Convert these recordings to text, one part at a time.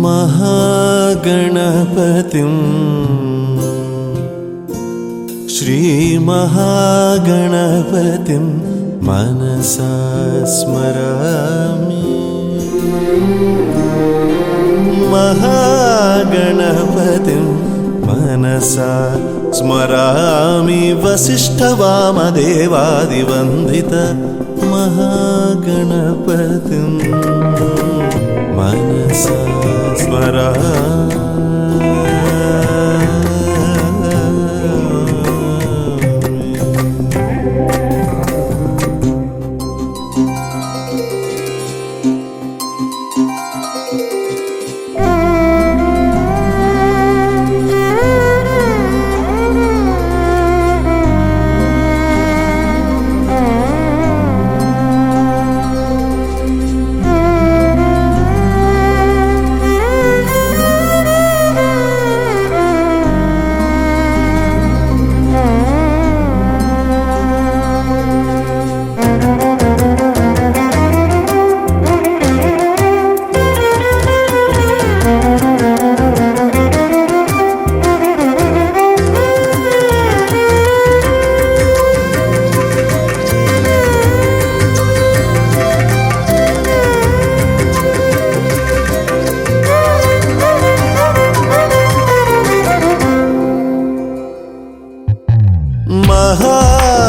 महागणपतिं श्रीमहागणपतिं मनसा स्मरामि। महागणपतिं मनसा स्मरामि। वसिष्ठवामदेवादिवन्दित महागणपतिं मनसा स्मरामि।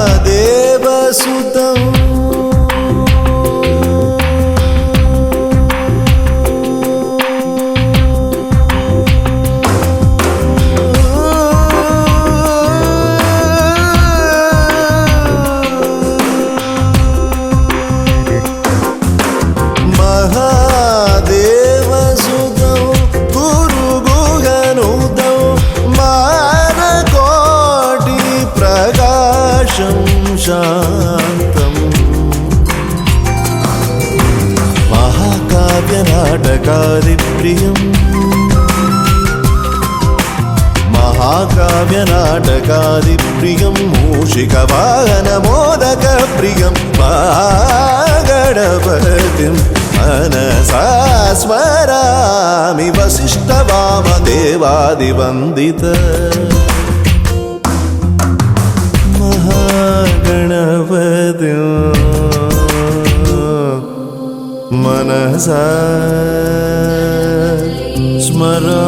महादेवसुतं शान्तम् महाकाव्यनाटकादिप्रियम् महाकाव्यनाटकादिप्रियं मूषिकवाहनमोदकप्रियं महागणपतिं मनसा स्मरामि। वसिष्ठवामदेवादिवन्दित गणपतिं मनसा स्मराम्यहम्।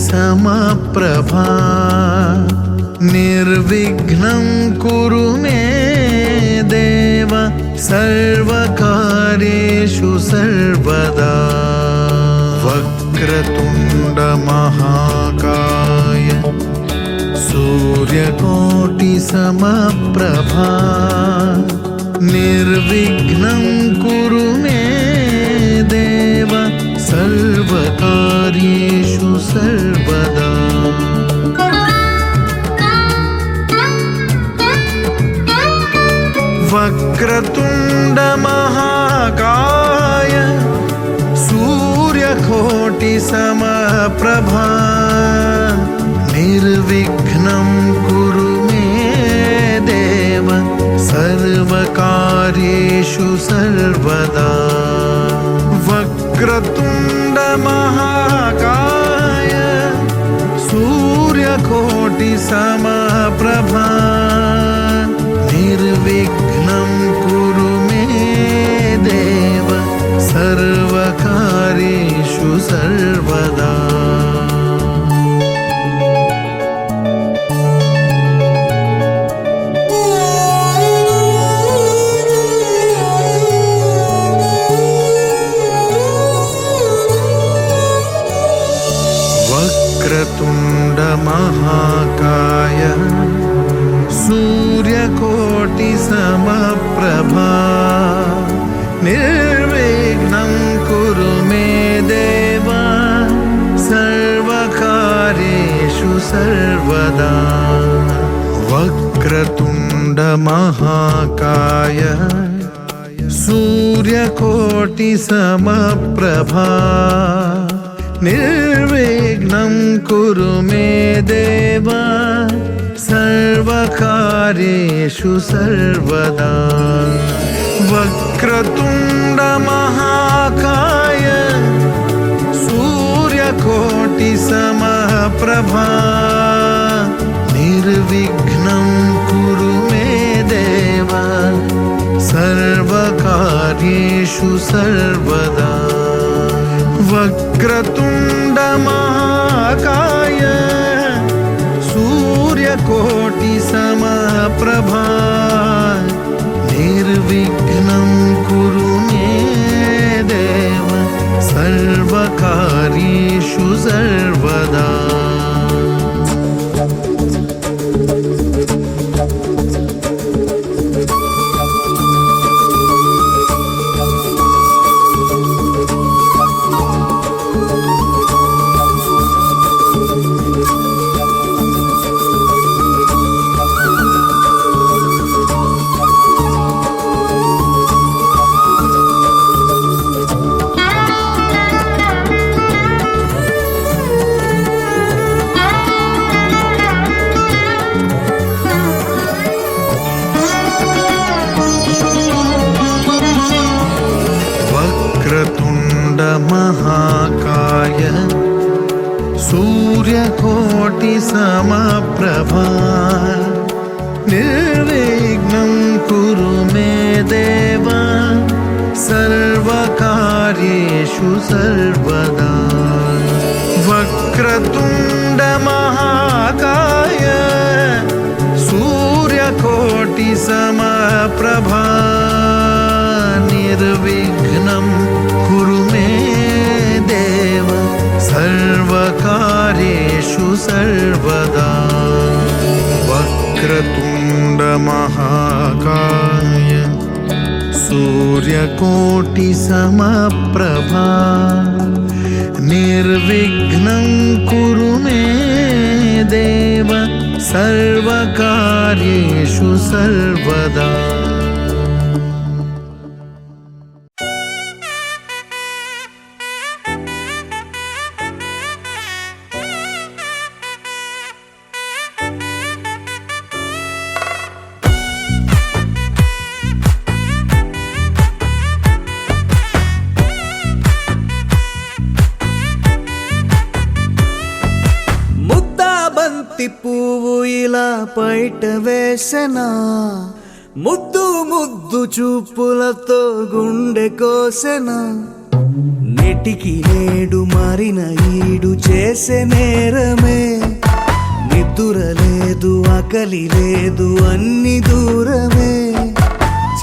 समप्रभा निर्विघ्नं कुरु मे देव सर्वकार्येषु सर्वदा। वक्रतुण्ड महाकाय सूर्यकोटि समप्रभा निर्विघ्नं कुरु मे देव सर्वकार्येषु सर्वदा। वक्रतुण्ड महाकाय सूर्यकोटि समप्रभा निर्विघ्नं कुरु मे देव सर्वकार्येषु सर्वदा वक्रतुण्ड महाकाय सूर्यकोटि समप्रभा निर्विघ्नं कुरु मे देव सर्वकार्येषु सर्वदा वक्रतुण्ड महाकाय सूर्यकोटि समप्रभा निर्विघ्नं कुरु मे देव सर्वकार्येषु सर्वदा वक्रतुण्ड महाकाय सूर्यकोटि समप्रभा निर्विघ्नं कुरु मे देव सर्वकार्येषु सर्वदा वक्रतुण्ड महाकाय सूर्यकोटि समप्रभा निर्विघ्नं कुरु मे देव सर्वकार्येषु सर्वदा वक्रतुण्ड महाकाय सूर्यकोटि समप्रभा निर्विघ्नं कुरु मे देव सर्वकार्येषु सर्वदा वक्रतुण्ड महाकाय सूर्यकोटि समप्रभा निर्विघ्नं कुरु मे देव सर्वकार्येषु सर्वदा वक्रतुण्ड महाकाय सूर्यकोटि समप्रभा निर्विघ्नं कुरु मे देव सर्वकार्येषु सर्वदा वक्रतुण्ड महाकाय सूर्यकोटि समप्रभा निर्विघ्नं कुरु मे देव सर्वकार्येषु सर्वदा పువ్వు ఇలా పైట వేసెనా ముద్దు ముద్దు చూపులతో గుండె కోసెనా నెటికి నేడు మారిన ఈడు చేసే నేరమే నిద్ర లేదు ఆకలి లేదు అన్ని దూరమే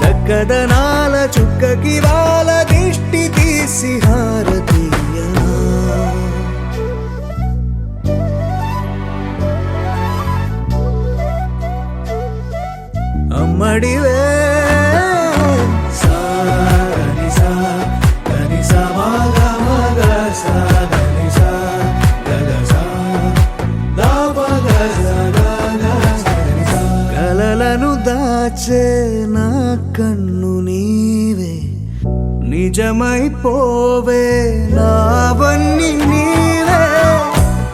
చక్కదనాల చుక్కకి వాళ్ళ దిష్టి తీసి హారతీయనా అమ్మడివే కలలను దాచే నా కన్ను నీవే నిజమైపోవే నావన్నీ నీవే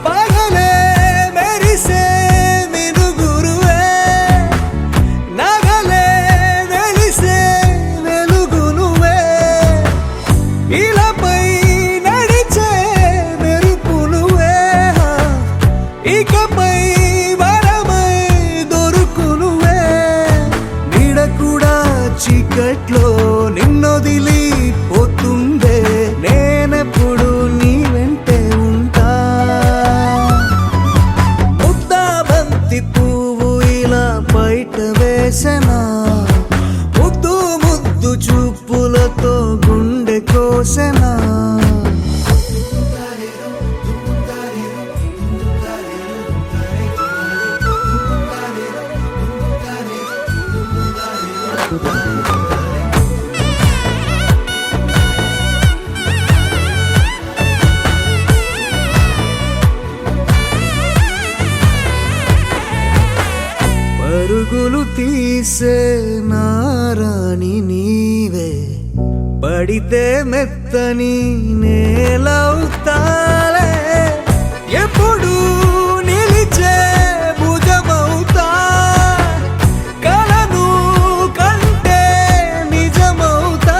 పగలే మెరిసే మినుగురువే నగలే నిన్నొదిలి పోతుందే నేనెప్పుడు నీ వెంటే ఉంటా ముద్దా బంతి పువ్వు ఇలా బయట వేసెనా ముద్దు ముద్దు చూపులతో గుండె కోసెనా పరుగులు తీసే నారాణి నీవే పడితే మెత్తని నేలవుతాలే ఎప్పుడు నిలిచే భుజమవుతా కలను కంటే నిజమవుతా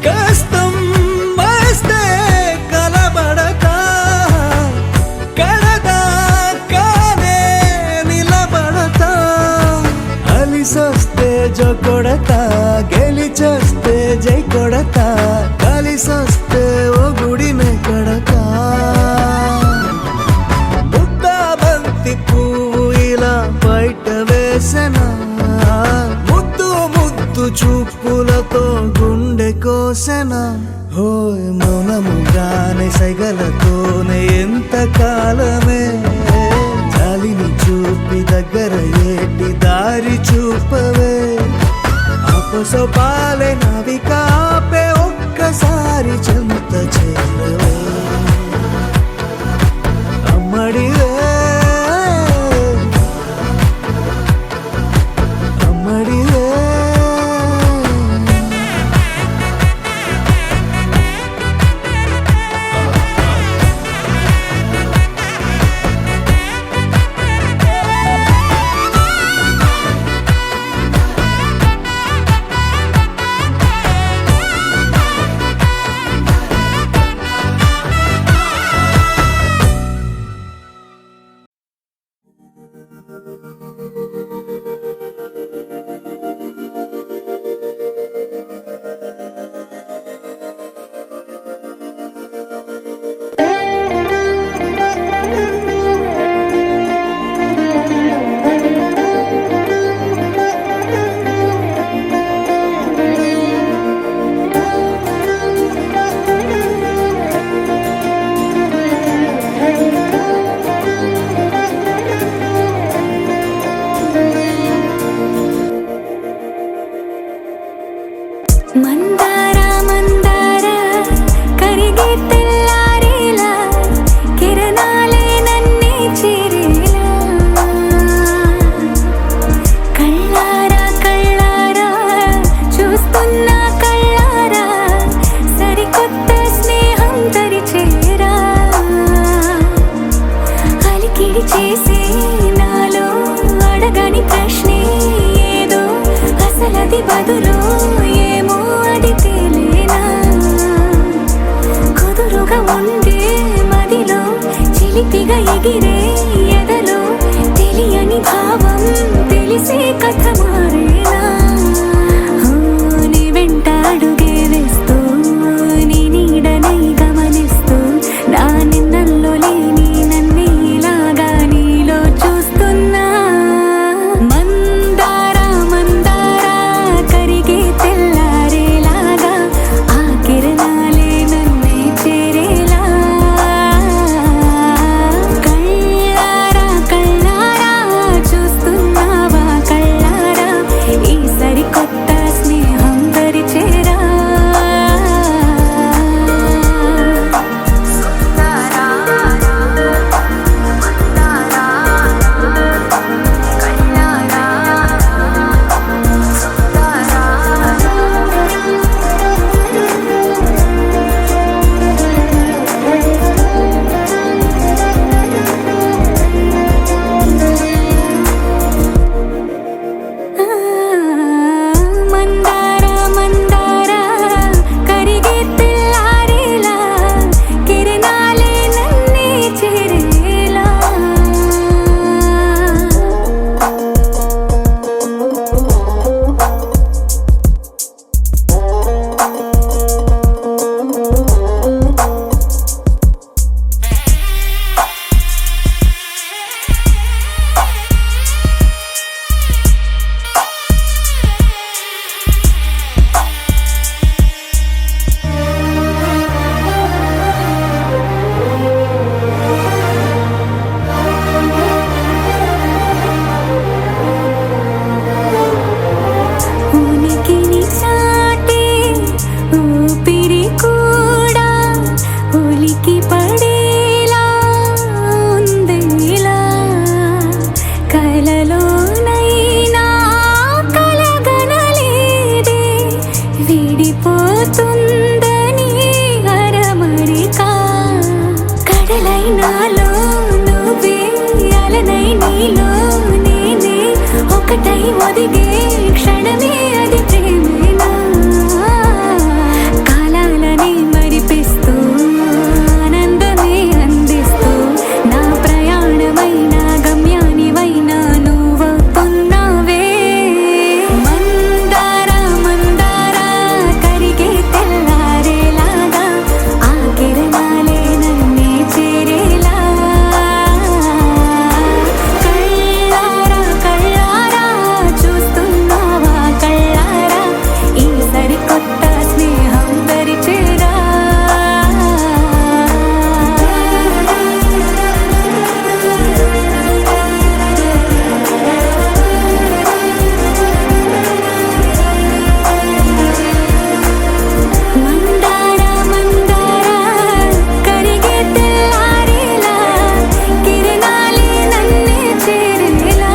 కష్టం వస్తే కలబడతా కడదాకానే నిలబడతా అలిసొస్తే జో కొడతా గెలిచొస్తే జై కొడతా కలిసొస్తే ఓ గుడినే కడతా ముద్దా బంతి పువ్వు ఇలా బయట వేసెనా ముద్దు ముద్దు చూపులతో గుండె కోసెనా హోయ్ మౌనముగానే సైగలతోనే ఎంత కాలమే జాలిని చూపి దగ్గర ఏటి దారి చూపవే అపసోపాలే నవికాపే ఒక్కసారి చెంత చేరవే అమ్మడివే అమ్మడివే మందార మందార కరిగే తెల్లారేలా కిరణాలే నన్నే చేరేలా కళ్ళారా కళ్ళారా చూస్తున్నా కళ్ళారా సరికొత్త స్నేహం తరిచేరా అలికిడి చేసే నాలో అడగని ప్రశ్నే ఏదో అసలది బదులు ఏమో అది విడిపోతుందని అరమరికా కడలైనాలో నువ్వే అలనై నీలో నేనే ఒకటై ఒదిగే క్షణమే అది ప్రేమేనా కాలాలని మరిపిస్తూ ఆనందమే అందిస్తూ నా ప్రయాణమైన గమ్యానివైనా నువ్వవుతున్నావే మందార మందార కరిగే తెల్లారేలాగా ఆ కిరణాలే నన్నే చేరేలా కళ్ళారా కళ్ళారా చూస్తున్నావా కళ్ళారా ఈ సరికొత్త స్నేహం దరిచేరా మందార మందార కరిగే తెల్లారేలా కిరణాలే నన్నే చేరేలా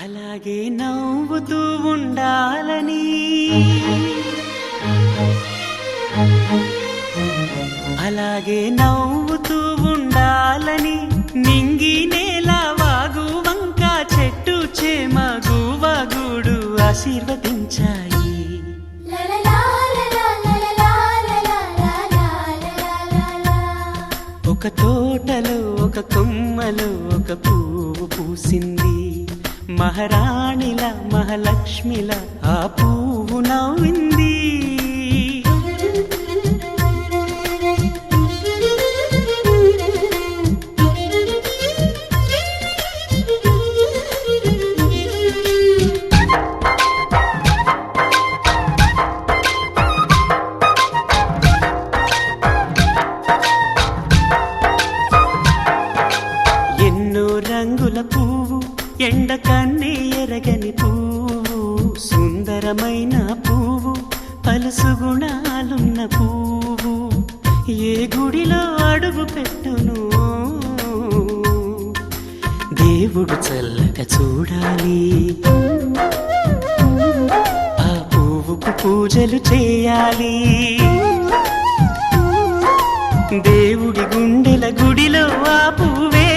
అలాగే నవ్వుతూ ఉండాలని అలాగే నవ్వుతూ ఉండాలని నింగి నేల వాగు వంక చెట్టు చేమ గువగూడు ఆశీర్వదించాయి ఒక తోటలో ఒక కొమ్మలో ఒక పువ్వు పూసింది మహారాణిల మహాలక్ష్మిల ఆ పువ్వు నవ్వింది ఎన్నో రంగుల పువ్వు ఎండ కన్నే ఎరగని పువ్వు సుందరమైన పువ్వు పలుసు గుణాలున్న పువ్వు ఏ గుడిలో అడుగు పెట్టును దేవుడు చల్లగా చూడాలి ఆ పువ్వుకు పూజలు చేయాలి దేవుడి గుండెల గుడిలో ఆ పువ్వే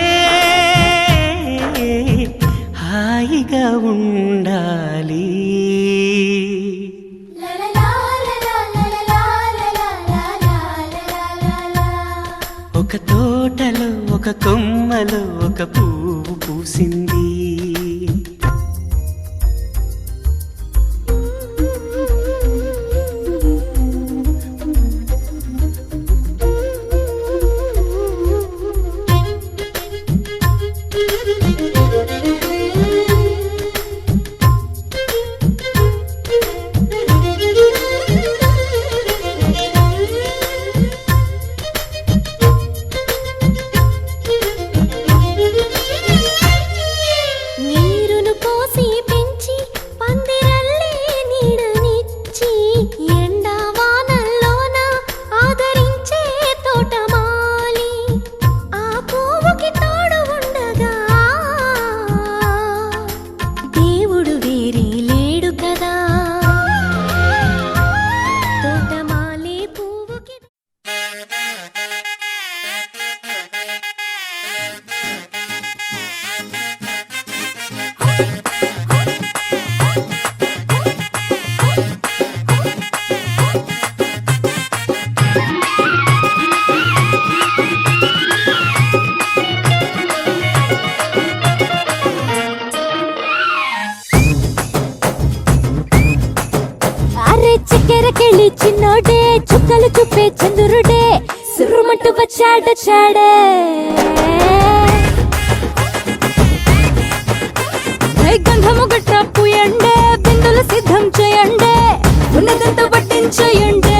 హాయిగా ఉండాలి ఒక తోటలో ఒక కొమ్మలో ఒక పువ్వు పూసింది నీరును పోసి పెంచి పందిరల్లే నీడనిచ్చి ఎండా వానల్లోన ఆదరించే తోటమాలి ఆ పువ్వుకి తోడు ఉండగా దేవుడు వేరే లేడు కదా తోటమాలి పువ్వుకి అరే చక్కెరకెళ్ళి చిన్నోడే చుక్కలు చూపే చంద్రుడే సుర్రుమంటూ వచ్చాడే గంధము గట్ట పూయండే బిందులు సిద్ధం చేయండే ఉన్నదంతా పట్టించేయండే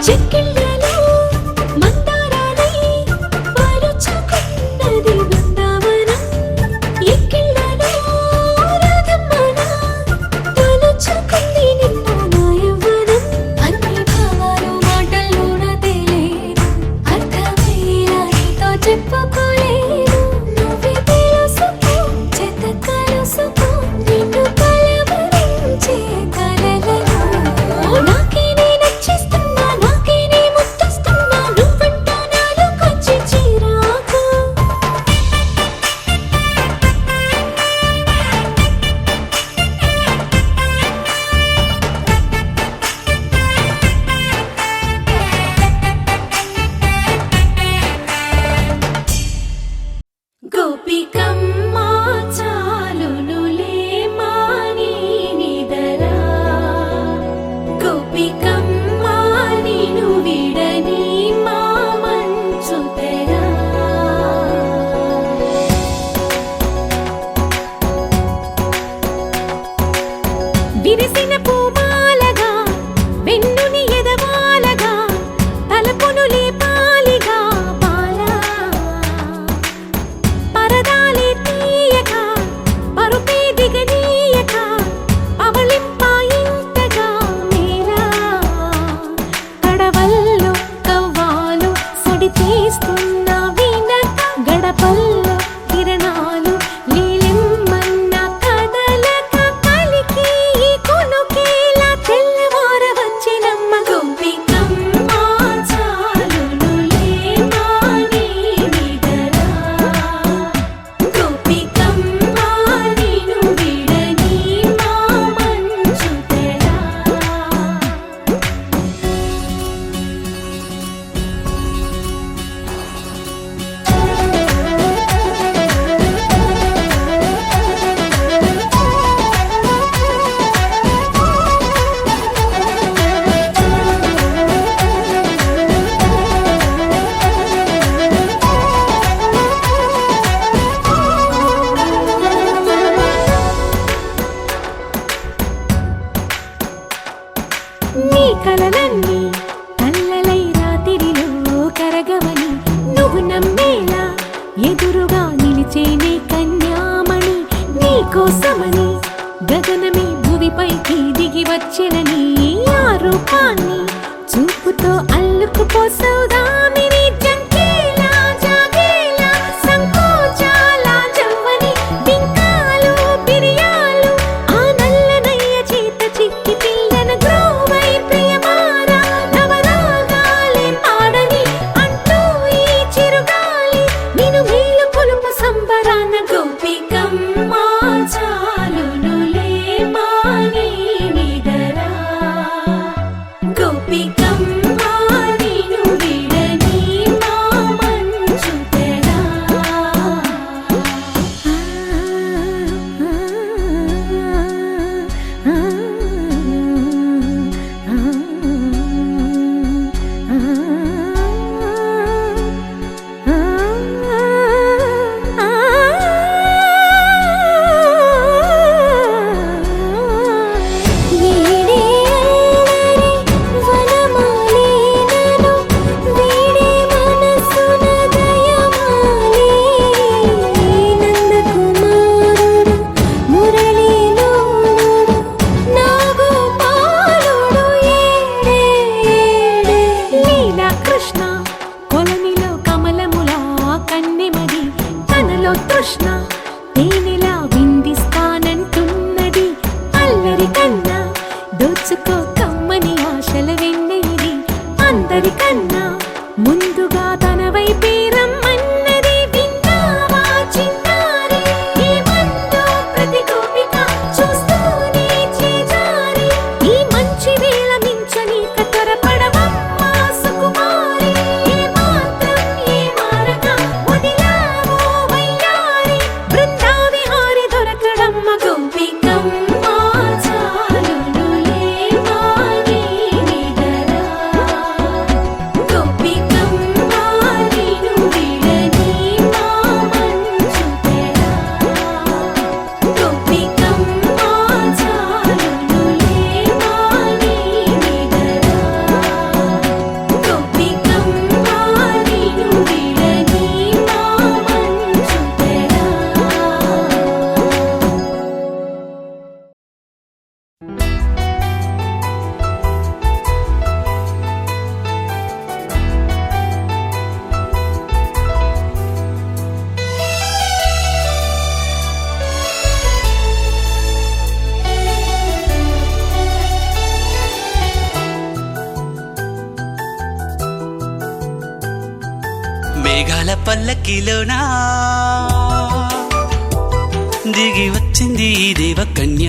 చెక్కిళ్ళలో మందారాలై పరుచుకున్నది బృందావనం. ఎక్కిళ్ళలో రాధమ్మన తలుచుకుంది నిన్న నా యవ్వనం. అన్ని భావాలు మాటల్లోన తేలేదు, అర్థమయ్యేలా నీతో చెప్పుకోలేను. నువ్వే తెలుసుకో, చేత కలుసుకో, నిన్ను కలవరించే కలలలో. నాకే నే నచ్చేస్తున్నా, నాకే నే ముద్దస్తున్నా, నువ్వంట నాలోకొచ్చి చిరాకు. గోపికమ్మ చాలునులే మాని నిదరా, గోపికమ్మ నిను విడని మా మంచు తెరా. విరిసిన పూమాలగా వెన్నుని ఎదవాలగా తలపును లేపాలిగా బాలా. పరదాలే తీయక పరుపే దిగనీయక పవళింపాయింతగా మేరా. కడవల్లో కవ్వాలు సడి చేస్తున్న వినక, గడపల్లో కిరణాలు నీలిమ్మన్న కదలక, కలికి ఈ కొనుకేలా తెల్లవార వచ్చినమ్మ. గోపికమ్మ చాలునులే మాని నిదరా, గోపికమ్మ నిను విడని మా మంచు తెరా. నీ కలలన్నీ కల్లలై రాత్రిలో కరగవని, నువ్వు నమ్మేలా ఎదురుగా నిలిచేనే కన్యామణి. నీ కోసమని గగనమే భువిపైకి దిగి వచ్చెనని, ఆ రూపాన్ని చూపుతో అల్లుకుపోసౌదామిని. జంకేలా జాగేలా సంకోచాల జవ్వని, బింకాలు బిరియాలు ఆ నల్లనయ్య చేత చిక్కి పిల్లన గ్రోవై ప్రియమారా. నవరాగాలే పాడని అంటూ ఈ చిరుగాలి నిన్ను మేలు కొలుపు సంబరాన. గోపికమ్మ చాలునులే మాని నిదరా, గోపికమ్మ నిను విడని మా మంచు తెరా. వీడే అల్లరి వనమాలినను, వీడే మనసున దయమాలి. నందకుమారుడు మురళీలోనుడు నాగోపాలుడు ఏడే ఏడే. లీలా కృష్ణ కొలనిలో కమలములా కన్నెమది, తనలో తృష్ణ తేనెలా విందిస్తానంటున్నది. అల్లరి కన్నా దోచుకో కమ్మని ఆశల వెన్నెయిది, అందరికన్నా ముందుగా తన వైపే రమ్మన్నది. విన్నావా చిన్నారి ఏమందో ప్రతి గోపిక, చూస్తూనే చేజారి ఈ మంచి వేళ మించని కతరపడవమ్మ సుకుమారి. ఏ మాత్రం ఏ మారక వదిలావో వయ్యారి, బృందావిహారి దొరకడమ్మ. గోపికమ్మ చాలునులే మేఘాల పల్లకిలోనా దిగి వచ్చింది ఈ దేవకన్య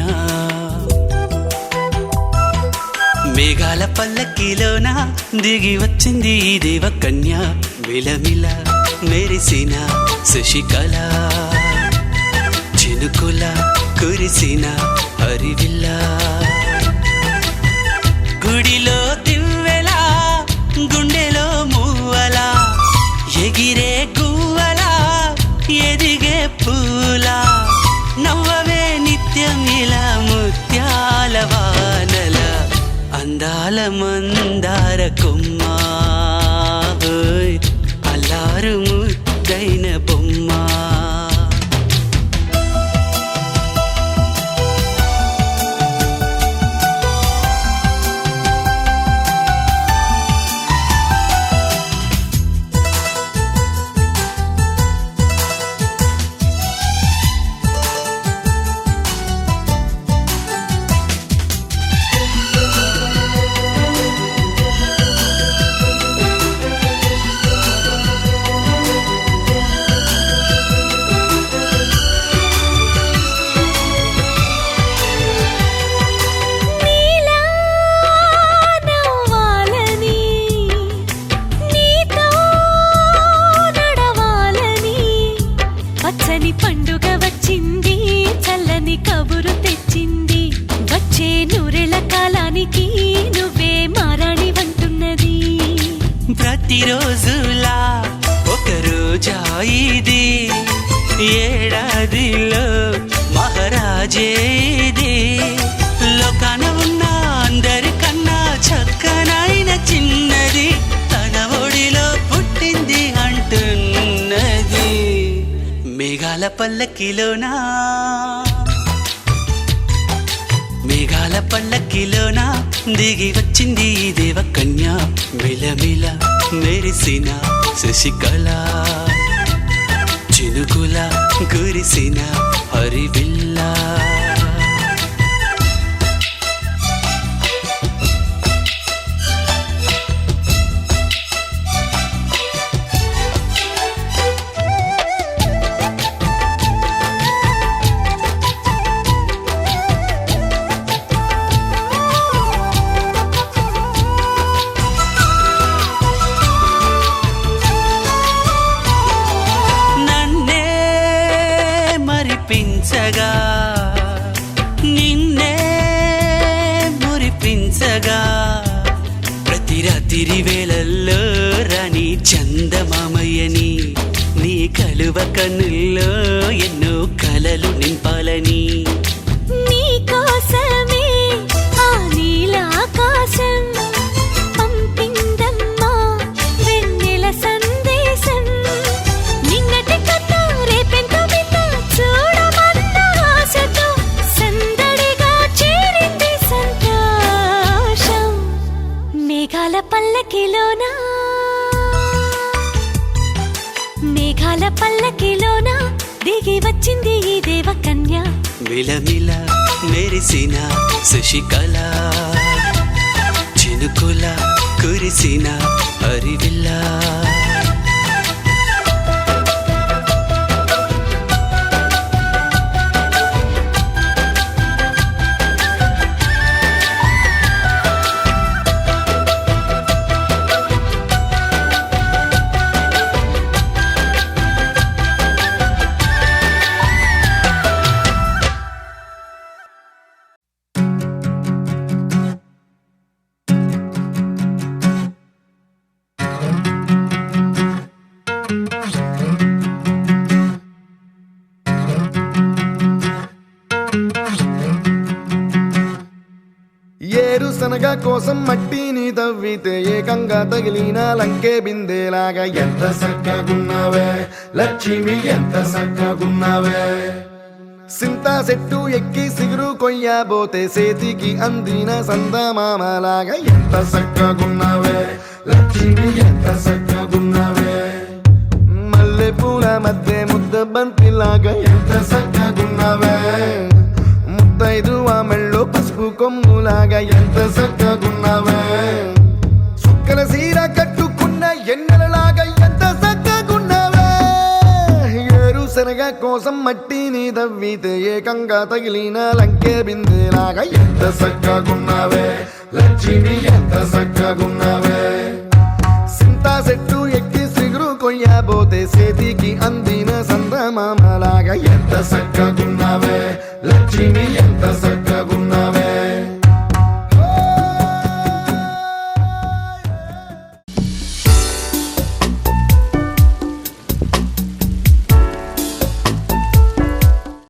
మేఘాల పల్లకిలోన దిగి వచ్చింది ఈ దేవకన్య మిలమిల మెరిసిన శశికళ చినుకుల కురిసిన హరివిల్ల గుడిలో దివ్వెలా గుండెలో మూవలా ఎగిరే గువ్వలా ఎదిగే పూలా నవ్వవే నిత్యం ఇలా ముత్యాల వానల అందాల మందార కొమ్మ అల్లారు ముద్దైన బొమ్మ పండుగ వచ్చింది చల్లని కబురు తెచ్చింది వచ్చే నూరెల కాలానికి నువ్వే మారాణి వంటున్నది ప్రతిరోజులా ఒక రోజా ఇది ఏడాదిలో మహారాజే ఇది లోకాన ఉన్న అందరికన్నా చక్కనైన చిన్నది తన ఒడిలో పుట్టింది అంటున్నది మేఘాల పల్లకిలోనా మేఘాల పల్లకిలోనా దిగి వచ్చింది ఈ దేవకన్య మిలమిల మెరిసిన శశికళ చినుకుల కురిసిన హరివిల్లా మరిపించగా నిన్నే మురిపించగా ప్రతి రాత్రి వేళల్లో రాణి చందమామయ్యని నీ కలువ కన్నుల్లో ఎన్నో కలలు నింపాలని నీ కోసమే ఆ నీలాకాశం పంపిందమ్మా వెన్నెల సందేశం నిన్నటి కథ రేపెంతో చూడమన్న ఆశతో సందడిగా చేరింది సంతోషం మేఘాల పల్లకిలోనా మేఘాల పల్లకిలోనా దిగి వచ్చింది ఈ దేవకన్య మిలమిల మెరిసిన శశికళ చినుకుల కురిసిన హరివిల్లా ఏరుశనగ కోసం మట్టిని తవ్వితే ఏకంగా తగిలిన లంకే బిందేలాగా ఎంత సక్కగున్నావే లక్ష్మి ఎంత సక్కగున్నావే సింతా చెట్టు ఎక్కి సిగురు కొయ్యబోతే చేతికి అందిన సందమామలాగా ఎంత సక్కగున్నావే లక్ష్మి ఎంత సక్కగున్నావే మల్లె పూల మధ్య ముద్ద బంతిలాగా ఎంత సక్కగున్నావే ముద్దైదు ఆ మెళ్ళో పసుపు కొమ్ములాగా ఎంత సక్కగున్నావే సుక్కల సీర కట్టుకున్న ఎన్నెలలాగా ఎంత సక్కగున్నావే కోసం మట్టిని దవ్వితే ఏకంగా తగిలిన లంకే బిందెలాగా ఎంత సక్కగున్నావే లక్ష్మి ఎంత సక్కగున్నావే సింతా చెట్టు ఎక్కి సిగురు కొయ్యబోతే చేతికి అందిన సందమామలాగా ఎంత సక్కగున్నావే లక్ష్మి ఎంత సక్క